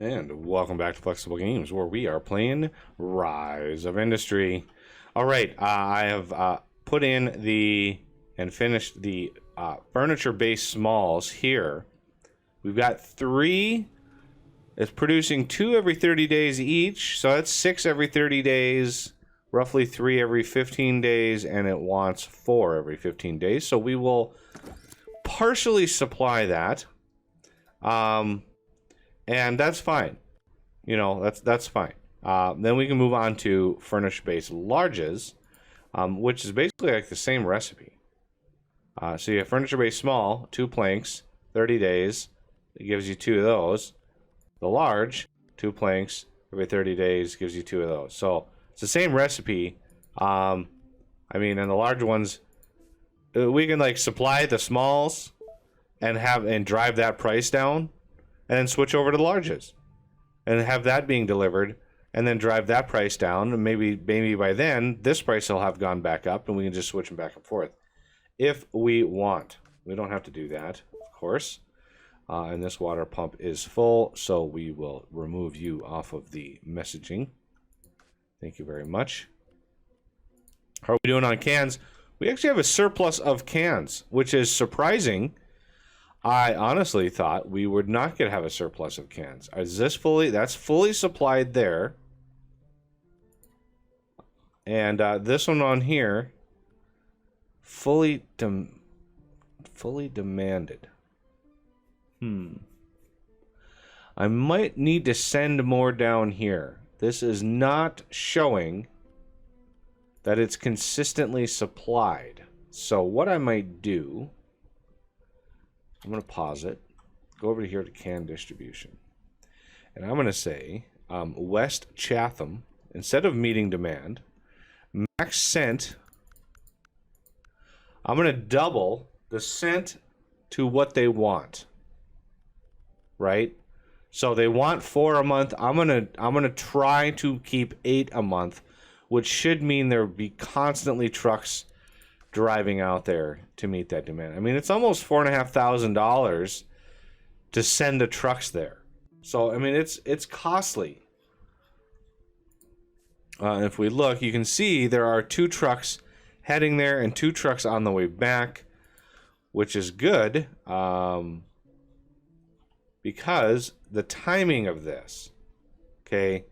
And welcome back to Flexible Games, where we are playing Rise of Industry. All right, I have put in and finished the furniture-based smalls here. We've got 3. It's producing 2 every 30 days each, so that's 6 every 30 days, roughly 3 every 15 days, and it wants 4 every 15 days. So we will partially supply that. And that's fine. You know, that's fine. Then we can move on to furnish-based larges, which is basically like the same recipe. So you have furniture-based small, 2 planks, 30 days. It gives you 2 of those. The large, 2 planks, every 30 days gives you 2 of those. So it's the same recipe. I mean, and the large ones, we can like supply the smalls and drive that price down. And then switch over to the larges and have that being delivered and then drive that price down. And maybe by then this price will have gone back up and we can just switch them back and forth if we want. We don't have to do that, of course. And this water pump is full, so we will remove you off of the messaging. Thank you very much. How are we doing on cans? We actually have a surplus of cans, which is surprising. I honestly thought we would not have a surplus of cans. Is this fully? That's fully supplied there. And this one on here, fully demanded. I might need to send more down here. This is not showing that it's consistently supplied. So what I might do, I'm going to pause it, go over here to can distribution, and I'm going to say West Chatham, instead of meeting demand, max sent, I'm going to double the sent to what they want, right? So they want 4 a month. I'm gonna try to keep 8 a month, which should mean there'll be constantly trucks driving out there to meet that demand. I mean, it's almost $4,500 to send the trucks there. So I mean, it's costly. If we look, you can see there are 2 trucks heading there and 2 trucks on the way back, which is good, because the timing of this. Okay.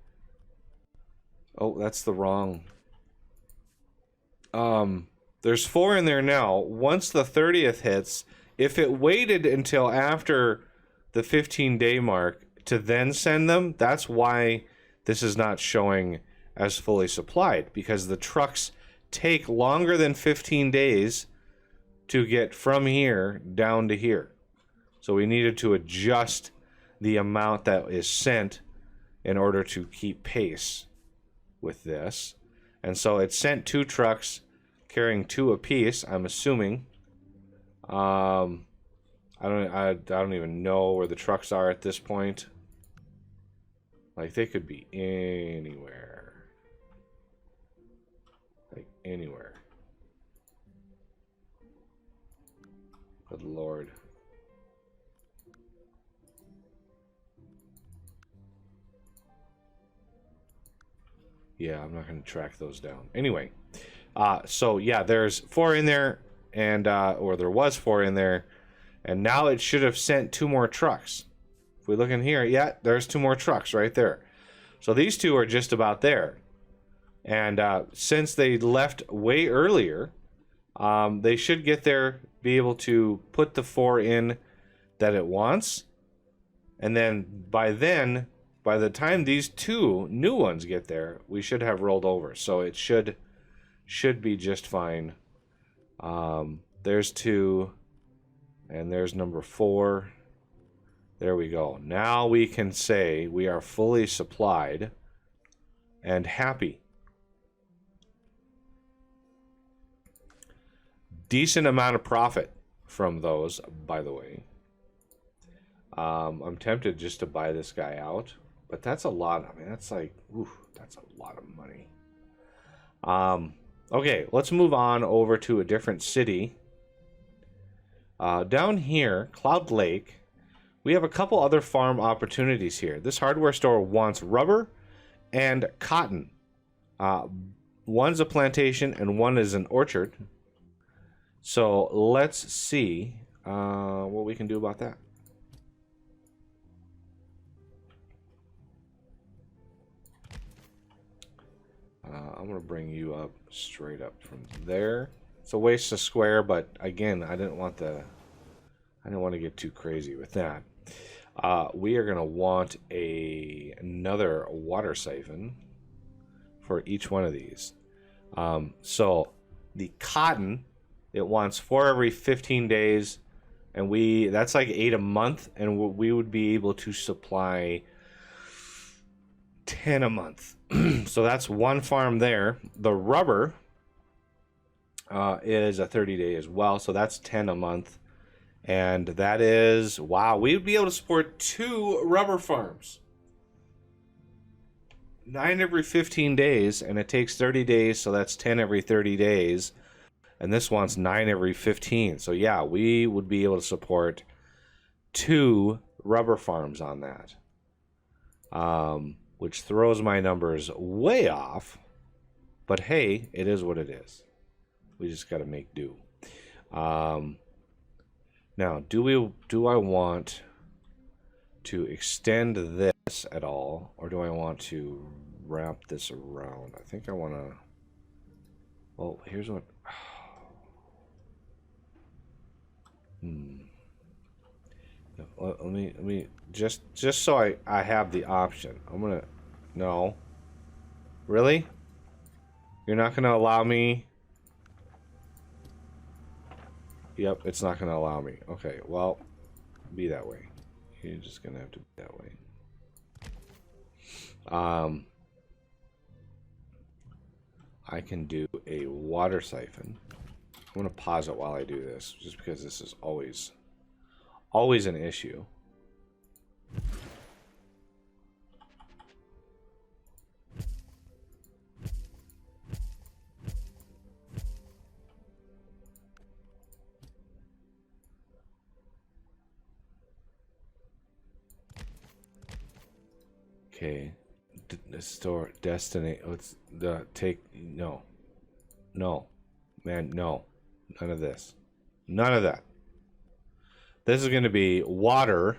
Oh, that's the wrong. There's 4 in there now. Once the 30th hits, if it waited until after the 15-day mark to then send them, that's why this is not showing as fully supplied, because the trucks take longer than 15 days to get from here down to here. So we needed to adjust the amount that is sent in order to keep pace with this. And so it sent 2 trucks carrying 2 apiece, I'm assuming. I don't even know where the trucks are at this point. Like, they could be anywhere. Like, anywhere. Good Lord. Yeah, I'm not going to track those down. Anyway. So yeah, there's 4 in there, and or there was 4 in there, and now it should have sent 2 more trucks. If we look in here, yeah, there's 2 more trucks right there. So these 2 are just about there, and since they left way earlier, they should get there, be able to put the 4 in that it wants, and then by the time these 2 new ones get there, we should have rolled over. So it should be just fine. There's 2, and there's number 4. There we go. Now we can say we are fully supplied and happy. Decent amount of profit from those, by the way. I'm tempted just to buy this guy out, but that's a lot. I mean, that's like, that's a lot of money. Okay, let's move on over to a different city. Down here, Cloud Lake, we have a couple other farm opportunities here. This hardware store wants rubber and cotton. One's a plantation and one is an orchard. So let's see what we can do about that. I'm going to bring you up straight up from there. It's a waste of square, but again, I didn't want to get too crazy with that. We are going to want another water siphon for each one of these. So the cotton, it wants 4 every 15 days, and that's like 8 a month, and we would be able to supply 10 a month. So that's one farm there. The rubber is a 30-day as well, so that's 10 a month. And that is, wow, we would be able to support 2 rubber farms. 9 every 15 days, and it takes 30 days, so that's 10 every 30 days. And this one's 9 every 15. So yeah, we would be able to support 2 rubber farms on that. Which throws my numbers way off. But hey, it is what it is. We just got to make do. Now, do I want to extend this at all, or do I want to wrap this around? I think I want to. Well, here's what. Let me just so I have the option. I'm gonna. No. Really? You're not gonna allow me? Yep, it's not gonna allow me. Okay, well, be that way. You're just gonna have to be that way. I can do a water siphon. I'm gonna pause it while I do this, just because this is always an issue. Okay, store destiny. Let's take no, man, no, none of this, none of that. This is going to be water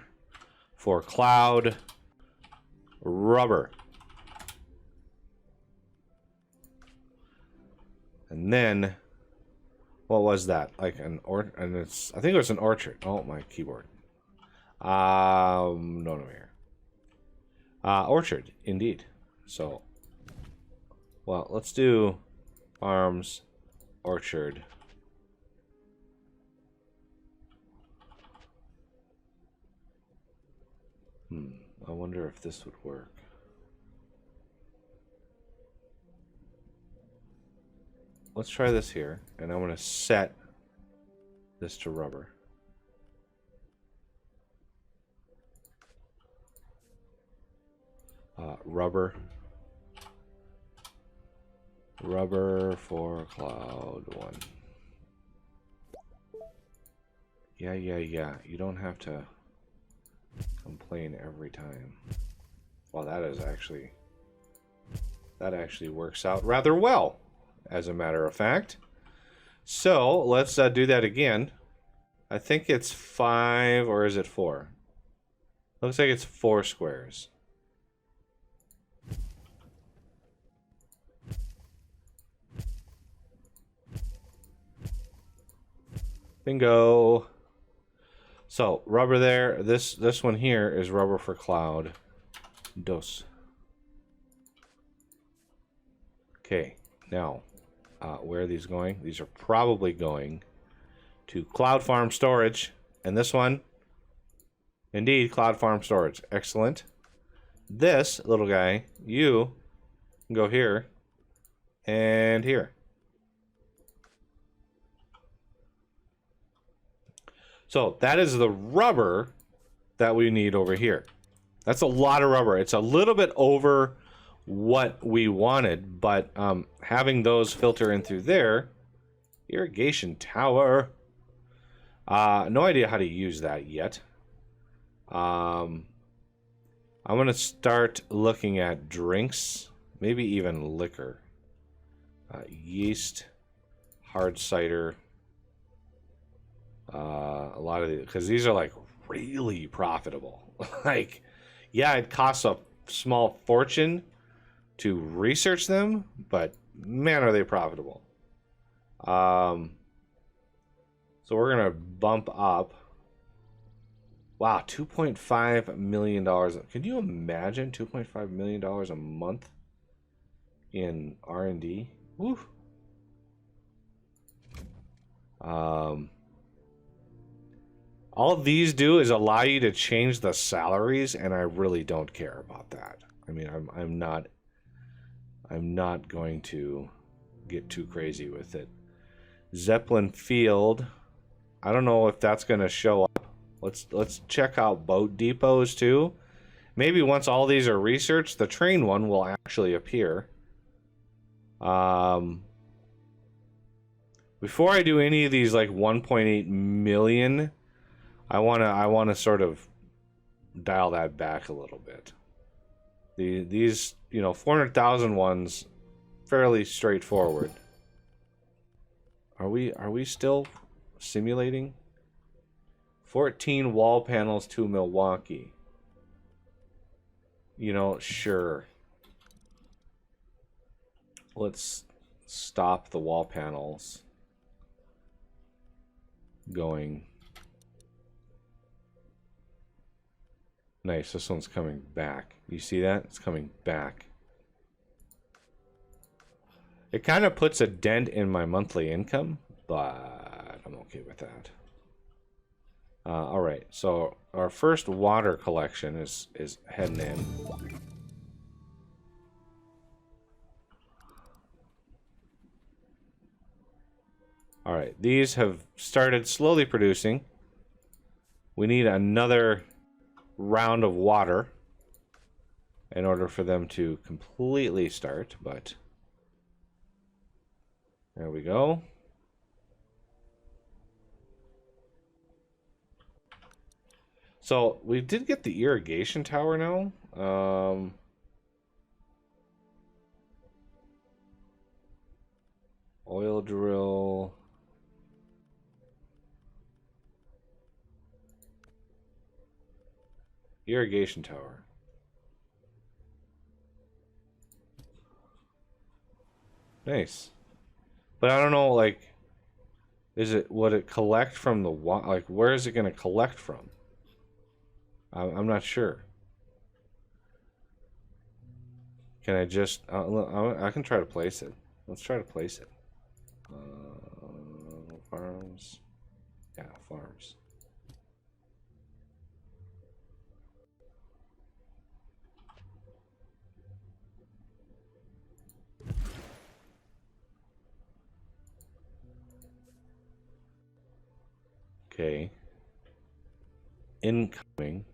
for cloud rubber, and then what was that? Like and it's I think it was an orchard. Oh, my keyboard. No here. Orchard, indeed. So, well, let's do farms, orchard. I wonder if this would work. Let's try this here, and I'm going to set this to rubber. Rubber for cloud 1. Yeah. You don't have to complain every time. Well, that actually works out rather well, as a matter of fact. So let's do that again. I think it's 5, or is it 4? Looks like it's 4 squares. Bingo. So rubber there. This one here is rubber for cloud. Dos. Okay. Now, where are these going? These are probably going to Cloud Farm Storage, and this one, indeed, Cloud Farm Storage. Excellent. This little guy, you can go here and here. So that is the rubber that we need over here. That's a lot of rubber. It's a little bit over what we wanted, but having those filter in through there. Irrigation Tower. No idea how to use that yet. I'm gonna start looking at drinks, maybe even liquor. Yeast, hard cider. A lot of these, because these are like really profitable. Like, yeah, it costs a small fortune to research them, but man, are they profitable. So we're gonna bump up. Wow, $2.5 million. Can you imagine $2.5 million a month in R&D? Woo. All these do is allow you to change the salaries, and I really don't care about that. I mean, I'm not going to get too crazy with it. Zeppelin Field. I don't know if that's going to show up. Let's check out boat depots too. Maybe once all these are researched, the train one will actually appear. Before I do any of these like 1.8 million, I wanna sort of dial that back a little bit. These 400,000 ones, fairly straightforward. Are we still simulating? 14 wall panels to Milwaukee. Sure. Let's stop the wall panels going. Nice, this one's coming back. You see that? It's coming back. It kind of puts a dent in my monthly income, but I'm okay with that. All right, so our first water collection is heading in. All right, these have started slowly producing. We need another round of water in order for them to completely start, but there we go. So we did get the irrigation tower now. Oil drill. Irrigation tower. Nice. But I don't know, like, would it collect from the water? Like, where is it going to collect from? I'm not sure. Can I just... I can try to place it. Let's try to place it. Farms. Yeah, farms. Okay. Incoming.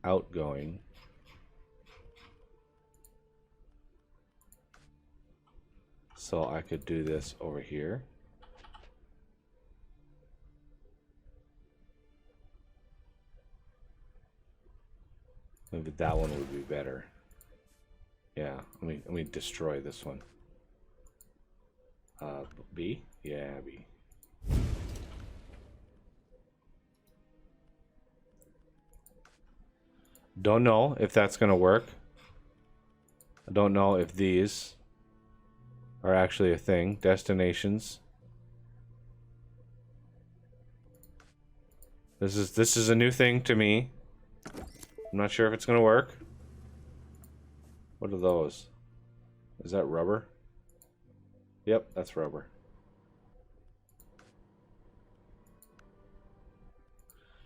Outgoing. So I could do this over here. Maybe that one would be better. Yeah, let me destroy this one. B? Yeah, B. Don't know if that's gonna work. I don't know if these are actually a thing. Destinations. This is a new thing to me. I'm not sure if it's gonna work. What are those? Is that rubber? Yep, that's rubber.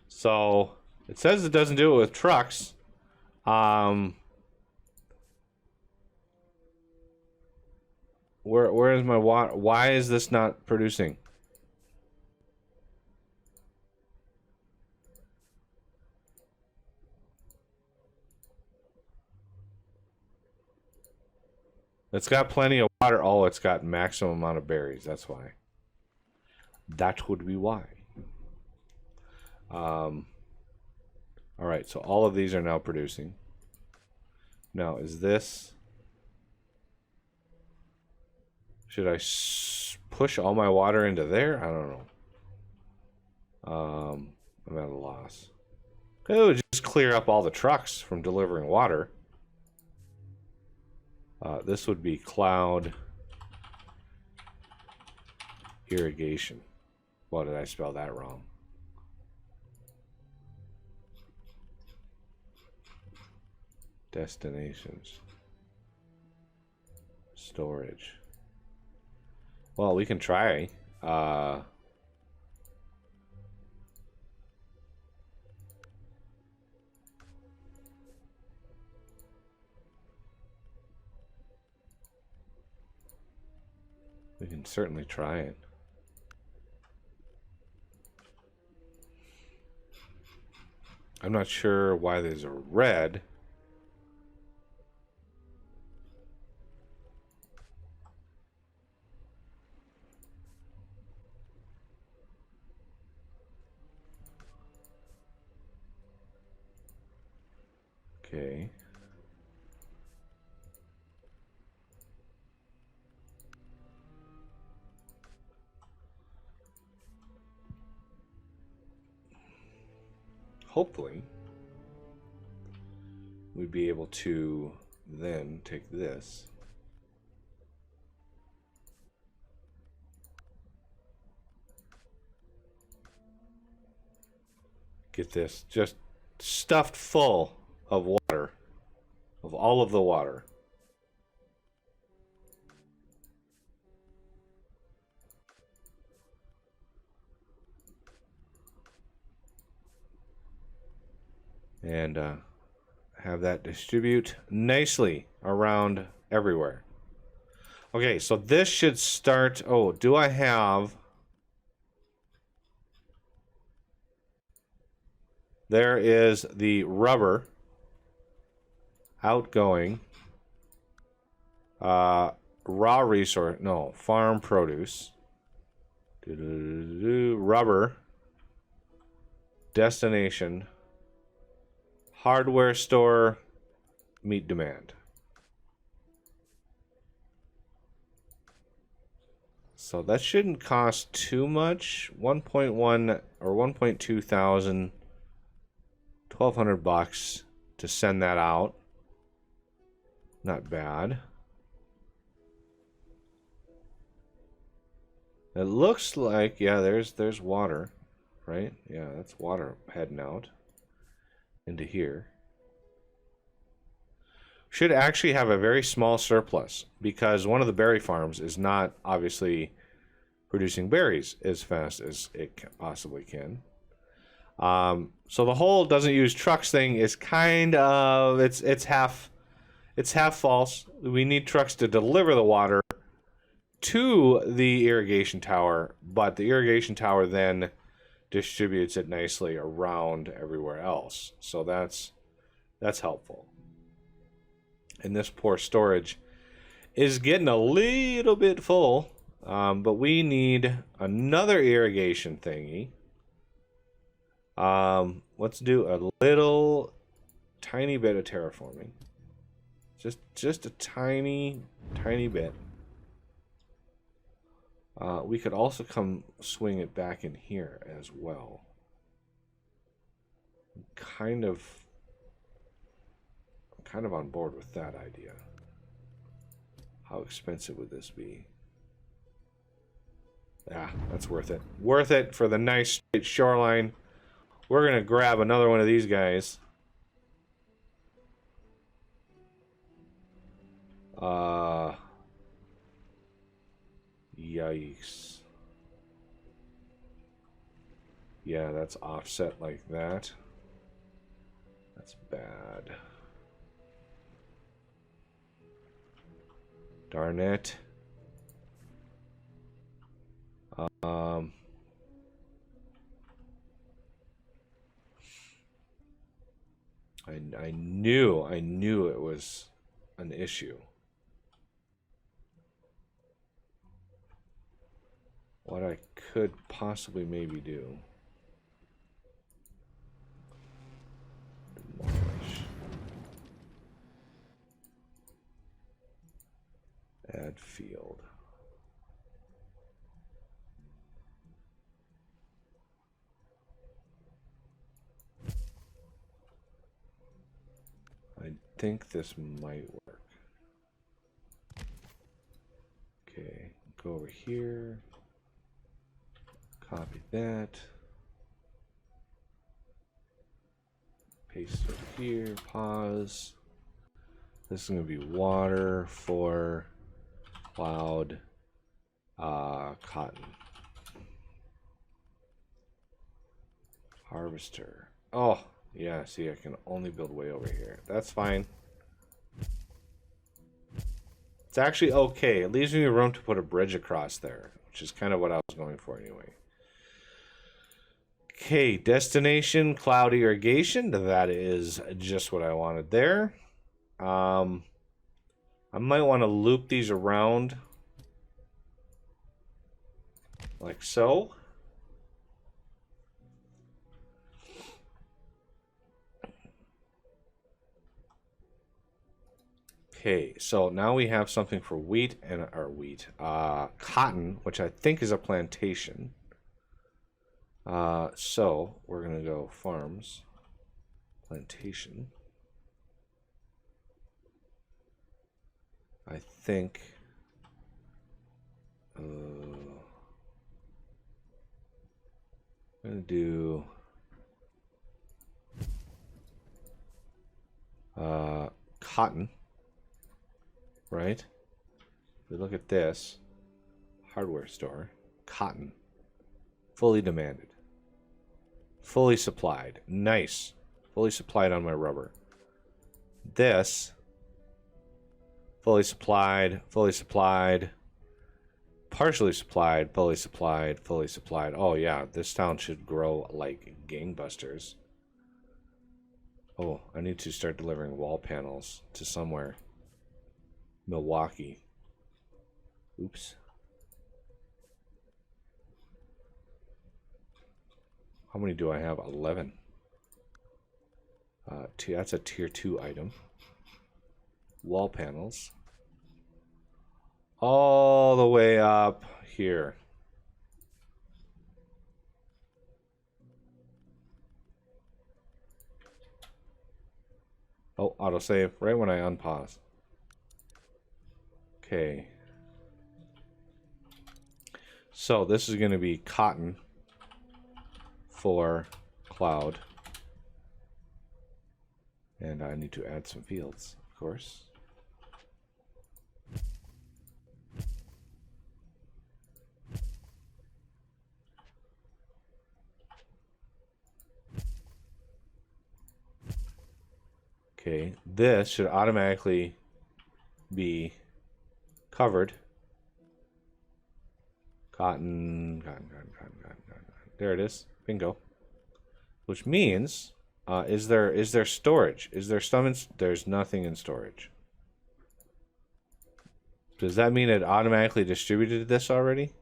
So it says it doesn't do it with trucks. Where is my water? Why is this not producing? It's got plenty of water. Oh, it's got maximum amount of berries. That's why. That would be why. All right, so all of these are now producing. Now, is this... Should I push all my water into there? I don't know. I'm at a loss. It would just clear up all the trucks from delivering water. This would be cloud irrigation. Well, did I spell that wrong? Destinations. Storage. Well, we can try. We can certainly try it. I'm not sure why there's a red. Okay. Hopefully, we'd be able to then take this. Get this just stuffed full of water, of all of the water. And have that distribute nicely around everywhere. Okay, so this should start... Oh, do I have... There is the rubber outgoing raw resource, no, farm produce, rubber, destination, hardware store, meet demand. So that shouldn't cost too much. 1.1 or 1.2 thousand, $1,200 to send that out. Not bad. It looks like, yeah, there's water, right? Yeah, that's water heading out into here. Should actually have a very small surplus because one of the berry farms is not obviously producing berries as fast as it possibly can. So the whole doesn't use trucks thing is kind of it's half false. We need trucks to deliver the water to the irrigation tower, but the irrigation tower then distributes it nicely around everywhere else. So that's helpful. And this poor storage is getting a little bit full, but we need another irrigation thingy. Let's do a little tiny bit of terraforming. Just a tiny bit. We could also come swing it back in here as well. I'm kind of on board with that idea. How expensive would this be? Yeah, that's worth it. Worth it for the nice straight shoreline. We're gonna grab another one of these guys. Yikes. Yeah, that's offset like that. That's bad. Darn it. I knew it was an issue. what I could possibly maybe do. Demolish. Add field. I think this might work. Okay, go over here. Copy that. Paste it here. Pause. This is going to be water for cloud cotton. Harvester. Oh, yeah, see, I can only build way over here. That's fine. It's actually okay. It leaves me room to put a bridge across there, which is kind of what I was going for anyway. Okay, destination, cloud irrigation. That is just what I wanted there. I might want to loop these around like so. Okay, so now we have something for wheat and cotton, which I think is a plantation. So we're gonna go farms, plantation. I think. I'm gonna do cotton. Right? If we look at this hardware store, cotton, fully demanded, fully supplied, nice, fully supplied on my rubber. This, fully supplied, partially supplied, fully supplied, fully supplied. Oh yeah, this town should grow like gangbusters. Oh, I need to start delivering wall panels to somewhere. Milwaukee. Oops. How many do I have? 11. That's a tier 2 item. Wall panels. All the way up here. Oh, autosave right when I unpause. Okay. So this is going to be cotton for cloud. And I need to add some fields, of course. Okay, this should automatically be covered. Cotton. There it is. Bingo. Which means, is there storage? Is there some? There's nothing in storage. Does that mean it automatically distributed this already?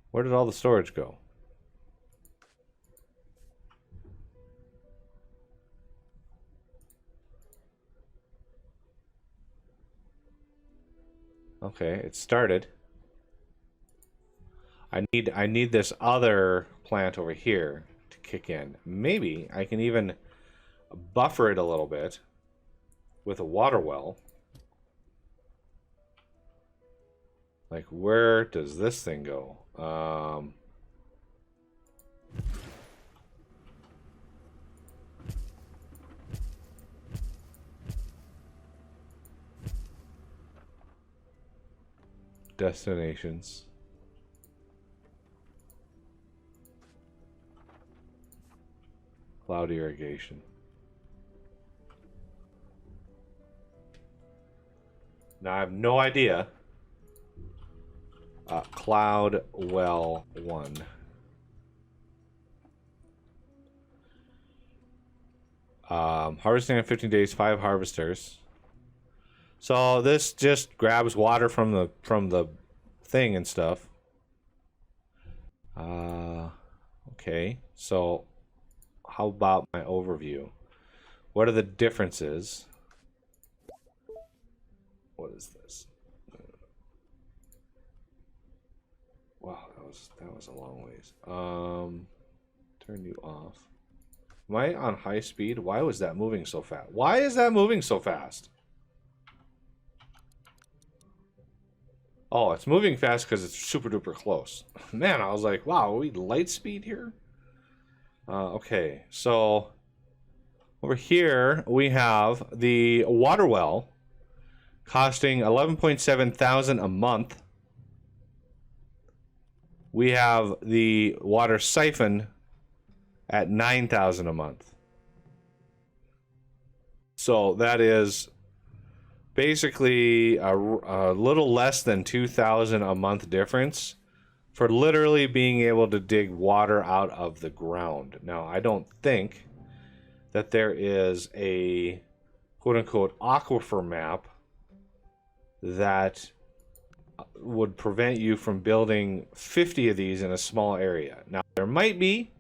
Where did all the storage go? Okay, it started. I need this other plant over here to kick in. Maybe I can even buffer it a little bit with a water well. Like, where does this thing go? Destinations. Cloud irrigation. Now I have no idea. Cloud well 1. Harvesting in 15 days, 5 harvesters. So this just grabs water from the thing and stuff. Okay. So how about my overview? What are the differences? What is this? Wow, that was a long ways. Turn you off. Am I on high speed? Why was that moving so fast? Why is that moving so fast? Oh, it's moving fast because it's super duper close. Man, I was like, wow, are we light speed here? Okay, so over here we have the water well costing 11.7 thousand a month. We have the water siphon at 9,000 a month. So that is basically a little less than 2,000 a month difference for literally being able to dig water out of the ground. Now, I don't think that there is a quote-unquote aquifer map that would prevent you from building 50 of these in a small area. Now, there might be.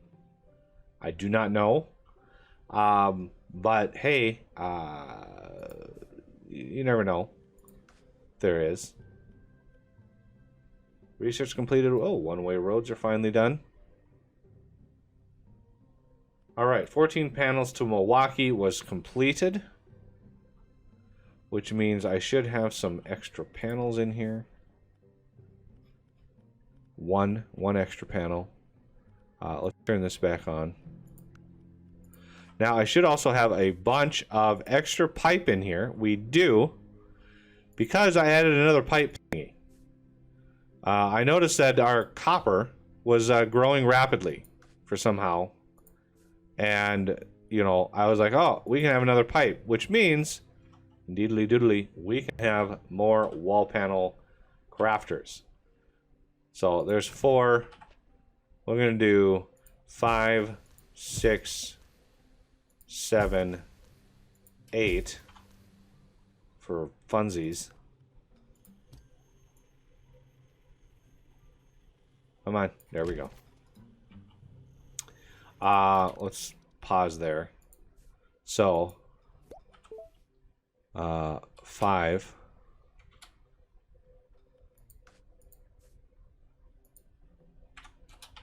I do not know. But, hey, you never know. There is. Research completed. Oh, one-way roads are finally done. All right, 14 panels to Milwaukee was completed, which means I should have some extra panels in here. One extra panel. Let's turn this back on. Now, I should also have a bunch of extra pipe in here. We do, because I added another pipe thingy. I noticed that our copper was growing rapidly for somehow. And, you know, I was like, oh, we can have another pipe, which means, indeedly doodly, we can have more wall panel crafters. So there's 4. We're going to do 5, 6, 7, 8 for funsies. Come on, there we go. Let's pause there. So, 5.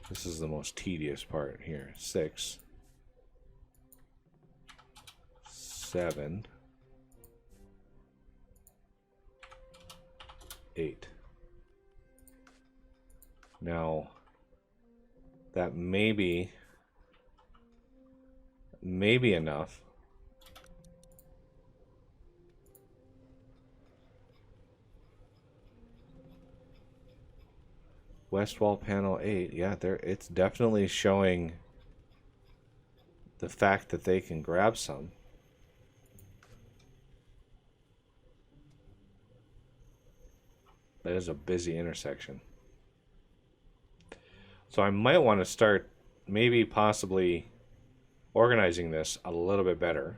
This is the most tedious part here. 6, 7, 8. Now, that may be enough. West wall panel 8. Yeah, it's definitely showing the fact that they can grab some. That is a busy intersection. So I might want to start maybe possibly organizing this a little bit better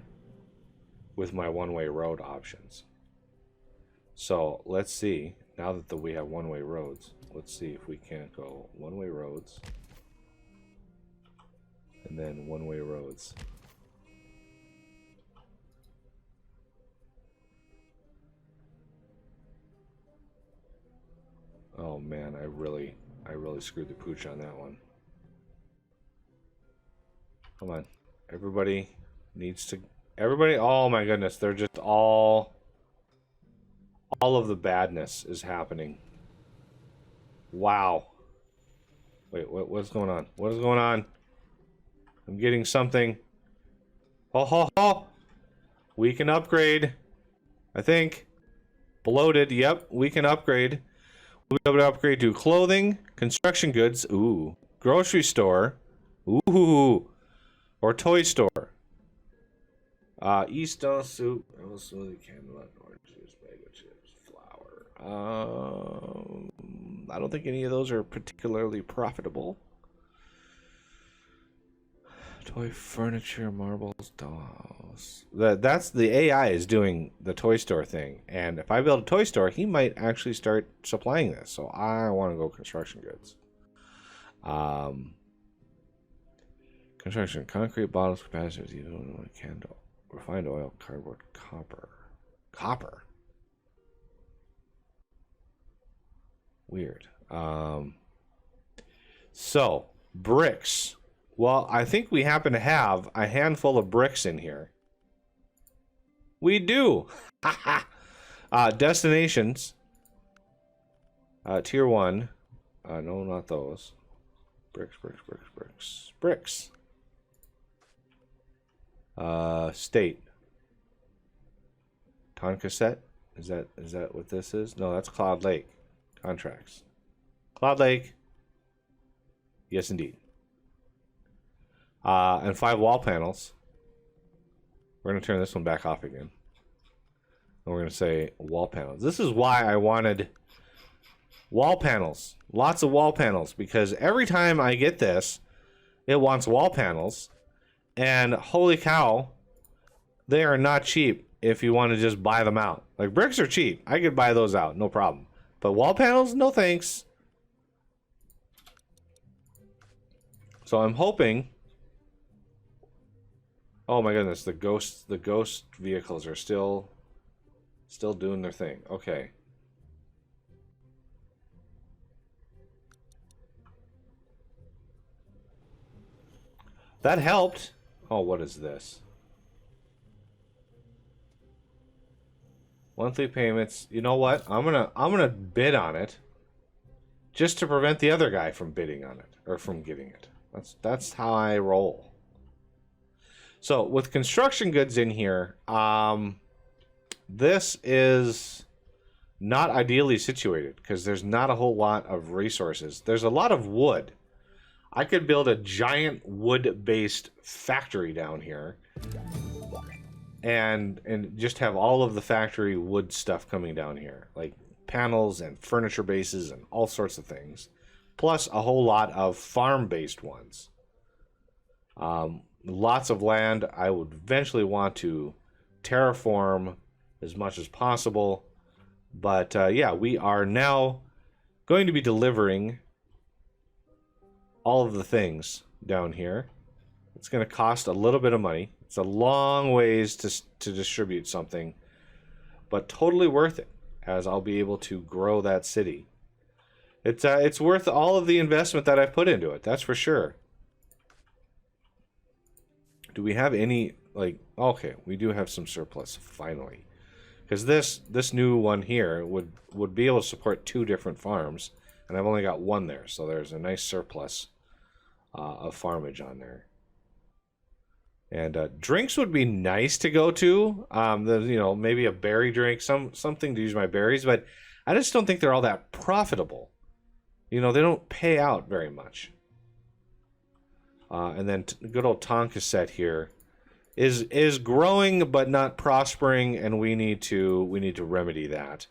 with my one-way road options. So let's see, now that we have one-way roads, let's see if we can't go one-way roads and then one-way roads. Oh man, I really screwed the pooch on that one. Come on. Everybody needs to... Everybody... Oh my goodness. They're just all of the badness is happening. Wow. Wait, what's going on? What is going on? I'm getting something. Oh, ho, ho. We can upgrade. I think. Bloated. Yep, we can upgrade. We'll be able to upgrade to clothing, construction goods. Ooh. Grocery store. Ooh. Or toy store. Easter soup, apple smoothie, candlenut, orange juice, mango chips, flour. I don't think any of those are particularly profitable. Toy furniture, marbles, dolls, That's the AI is doing the toy store thing, and if I build a toy store, he might actually start supplying this. So I want to go construction goods. Construction: concrete, bottles, capacitors, even candle, refined oil, cardboard, copper. Copper. Weird. So bricks. Well, I think we happen to have a handful of bricks in here. We do. Destinations. Tier 1. No, not those. Bricks. State. Tonka set. Is that what this is? No, that's Cloud Lake. Contracts. Cloud Lake. Yes, indeed. And 5 wall panels. We're going to turn this one back off again. And we're going to say wall panels. This is why I wanted wall panels. Lots of wall panels. Because every time I get this, it wants wall panels. And holy cow, they are not cheap if you want to just buy them out. Like, bricks are cheap. I could buy those out, no problem. But wall panels, no thanks. So I'm hoping... Oh my goodness, the ghost vehicles are still doing their thing. Okay. That helped. Oh, what is this? Monthly payments. You know what? I'm gonna bid on it, just to prevent the other guy from bidding on it or from getting it. That's how I roll. So with construction goods in here, this is not ideally situated because there's not a whole lot of resources. There's a lot of wood. I could build a giant wood-based factory down here and just have all of the factory wood stuff coming down here, like panels and furniture bases and all sorts of things, plus a whole lot of farm-based ones. Lots of land. I would eventually want to terraform as much as possible. But yeah, we are now going to be delivering all of the things down here. It's going to cost a little bit of money. It's a long ways to distribute something, but totally worth it, as I'll be able to grow that city. It's worth all of the investment that I've put into it, that's for sure. Do we have any, like, okay, we do have some surplus, finally. Because this new one here would be able to support 2 different farms, and I've only got 1 there, so there's a nice surplus of farmage on there. And drinks would be nice to go to. Maybe a berry drink, something to use my berries, but I just don't think they're all that profitable. They don't pay out very much. And then good old Tonka set here is growing but not prospering, and we need to remedy that.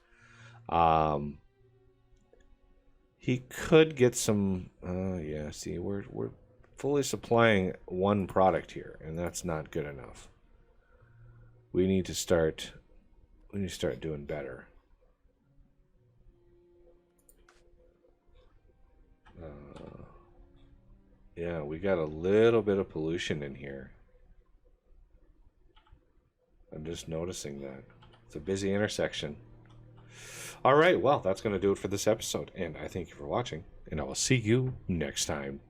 He could get some. Yeah, see, we're fully supplying 1 product here, and that's not good enough. We need to start doing better. Yeah, we got a little bit of pollution in here. I'm just noticing that. It's a busy intersection. All right, well, that's going to do it for this episode, and I thank you for watching, and I will see you next time.